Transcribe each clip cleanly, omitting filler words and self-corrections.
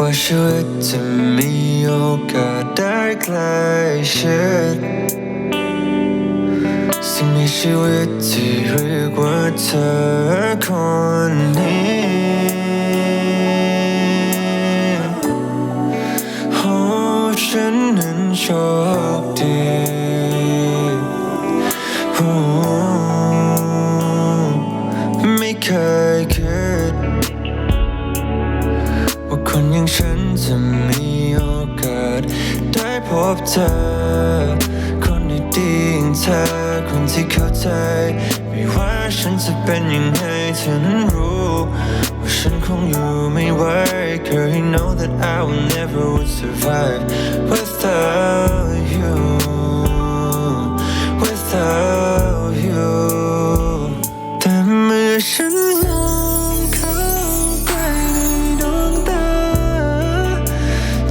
ว่าชีวิตจะมีโอกาสได้ใกล้ชิดสิ่งในชีวิตที่เรียกว่าเธอคนนี้โอ้ฉันนั้นโชคดีไม่เคยคิดว่าคนอย่างฉันจะมีโอกาสได้พบเธอคนดีๆอย่างเธอคนที่เข้าใจไม่ว่าฉันจะเป็นยังไงเธอนั้นรู้ว่าฉันคงอยู่ไม่ไหว Girl you know that I will never would survive without you without you แต่เมื่อฉันมองเข้าไปในดวงตา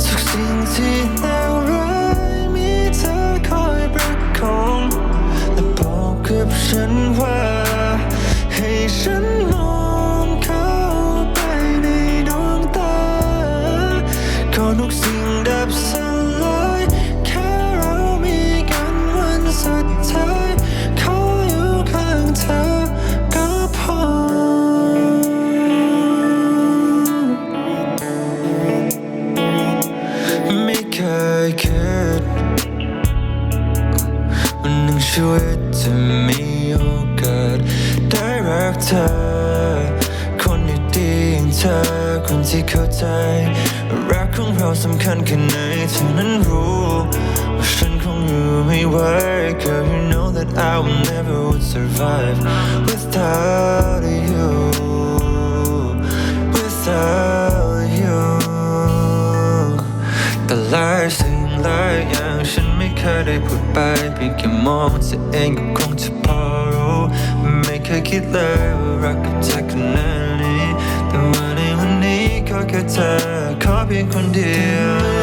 ทุกสิ่งที่เลวร้ายมีเธอคอยประคองและบอกกับฉันว่าให้ฉันมองเข้าไปในดวงตาก่อนทุกสิ่งดับสลายแค่เรามีกันวันสุดท้ายขออยู่ข้างเธอก็พอไม่เคยคิดวันหนึ่งชีวิตจะมีโอกาสได้รักเธอคนดีๆอย่างเธอคนที่เข้าใจรักของเราสำคัญแค่ไหนเธอนั้นรู้ว่าฉันคงอยู่ไม่ไหว Girl you know that I will never would survive without you without you แต่หลายสิ่งหลายอย่างฉันไม่เคยได้พูดไปเพียงแค่มองตัวเองก็คงจะพอรู้ไม่เคยคิดเลยว่ารักกับเธอขนาดนี้แต่ว่าในวันนี้ขอแค่เธอขอเพียงคนเดียว